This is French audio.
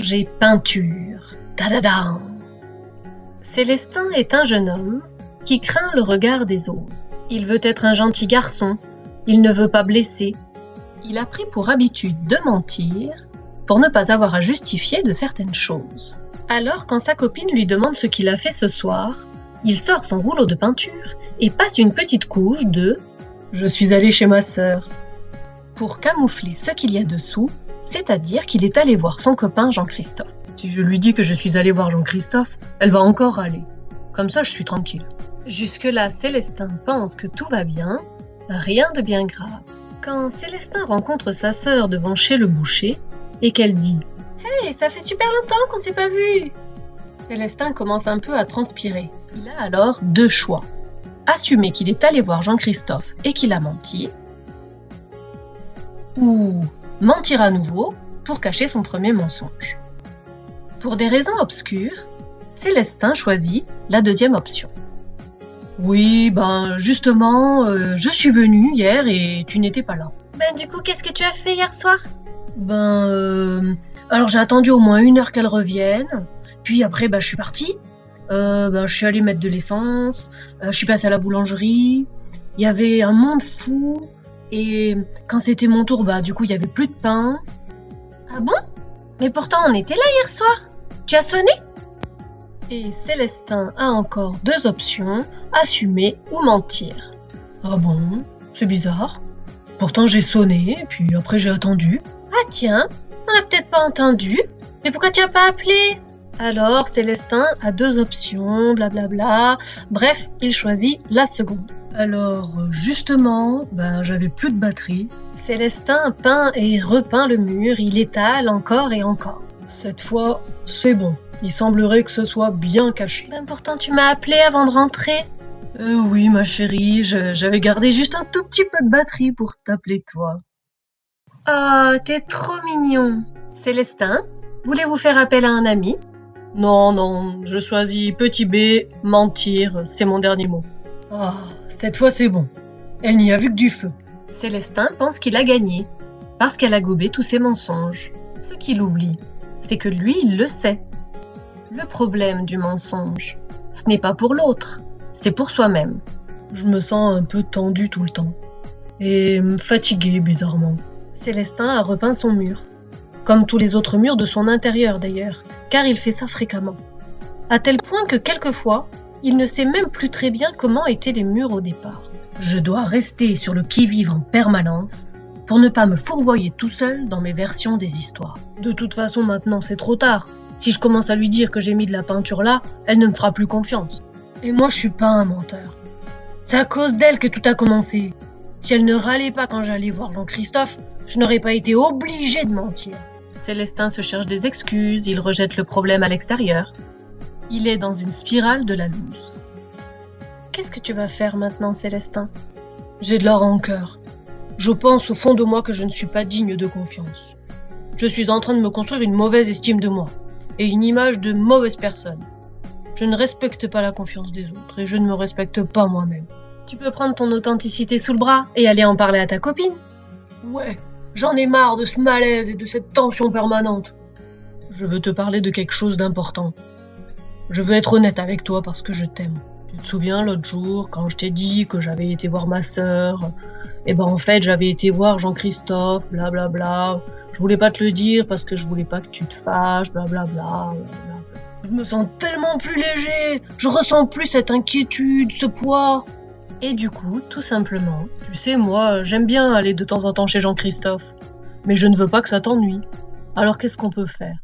mensonge et peinture. Tadadam! Célestin est un jeune homme qui craint le regard des autres. Il veut être un gentil garçon, il ne veut pas blesser. Il a pris pour habitude de mentir pour ne pas avoir à justifier de certaines choses. Alors, quand sa copine lui demande ce qu'il a fait ce soir, il sort son rouleau de peinture et passe une petite couche de « Je suis allé chez ma sœur » pour camoufler ce qu'il y a dessous, c'est-à-dire qu'il est allé voir son copain Jean-Christophe. Si je lui dis que je suis allé voir Jean-Christophe, elle va encore râler. Comme ça, je suis tranquille. Jusque-là, Célestin pense que tout va bien, rien de bien grave. Quand Célestin rencontre sa sœur devant chez le boucher et qu'elle dit « Hey, ça fait super longtemps qu'on s'est pas vu !» Célestin commence un peu à transpirer. Il a alors deux choix. Assumer qu'il est allé voir Jean-Christophe et qu'il a menti, ou mentir à nouveau pour cacher son premier mensonge. Pour des raisons obscures, Célestin choisit la deuxième option. Oui, justement, je suis venu hier et tu n'étais pas là. Du coup, qu'est-ce que tu as fait hier soir? Alors j'ai attendu au moins 1 heure qu'elle revienne, puis après, je suis partie. Je suis allée mettre de l'essence, je suis passée à la boulangerie, il y avait un monde fou, et quand c'était mon tour, du coup, il y avait plus de pain. Ah bon? Mais pourtant, on était là hier soir. Tu as sonné? Et Célestin a encore deux options, assumer ou mentir. Ah bon? C'est bizarre. Pourtant, j'ai sonné, puis après, j'ai attendu. Ah tiens, on n'a peut-être pas entendu. Mais pourquoi tu n'as pas appelé? Alors, Célestin a deux options, blablabla. Bref, il choisit la seconde. Alors, justement, j'avais plus de batterie. Célestin peint et repeint le mur, il étale encore et encore. Cette fois, c'est bon. Il semblerait que ce soit bien caché. Pourtant, tu m'as appelé avant de rentrer. Oui, ma chérie, j'avais gardé juste un tout petit peu de batterie pour t'appeler toi. Oh, t'es trop mignon. Célestin, voulez-vous faire appel à un ami? Non, je choisis petit B, mentir, c'est mon dernier mot. Ah, cette fois c'est bon. Elle n'y a vu que du feu. Célestin pense qu'il a gagné, parce qu'elle a gobé tous ses mensonges. Ce qu'il oublie, c'est que lui, il le sait. Le problème du mensonge, ce n'est pas pour l'autre, c'est pour soi-même. Je me sens un peu tendu tout le temps. Et fatigué, bizarrement. Célestin a repeint son mur. Comme tous les autres murs de son intérieur d'ailleurs, car il fait ça fréquemment. À tel point que quelquefois, il ne sait même plus très bien comment étaient les murs au départ. Je dois rester sur le qui-vive en permanence pour ne pas me fourvoyer tout seul dans mes versions des histoires. De toute façon, maintenant, c'est trop tard. Si je commence à lui dire que j'ai mis de la peinture là, elle ne me fera plus confiance. Et moi, je suis pas un menteur. C'est à cause d'elle que tout a commencé. Si elle ne râlait pas quand j'allais voir Jean-Christophe, je n'aurais pas été obligée de mentir. Célestin se cherche des excuses, il rejette le problème à l'extérieur. Il est dans une spirale de la loose. Qu'est-ce que tu vas faire maintenant, Célestin? J'ai de la rancœur. Je pense au fond de moi que je ne suis pas digne de confiance. Je suis en train de me construire une mauvaise estime de moi et une image de mauvaise personne. Je ne respecte pas la confiance des autres et je ne me respecte pas moi-même. Tu peux prendre ton authenticité sous le bras et aller en parler à ta copine. Ouais, j'en ai marre de ce malaise et de cette tension permanente. Je veux te parler de quelque chose d'important. Je veux être honnête avec toi parce que je t'aime. Tu te souviens l'autre jour quand je t'ai dit que j'avais été voir ma sœur? En fait, j'avais été voir Jean-Christophe, blablabla. Je voulais pas te le dire parce que je voulais pas que tu te fâches, blablabla. Je me sens tellement plus léger. Je ressens plus cette inquiétude, ce poids. Et du coup, tout simplement, tu sais, moi, j'aime bien aller de temps en temps chez Jean-Christophe. Mais je ne veux pas que ça t'ennuie. Alors qu'est-ce qu'on peut faire?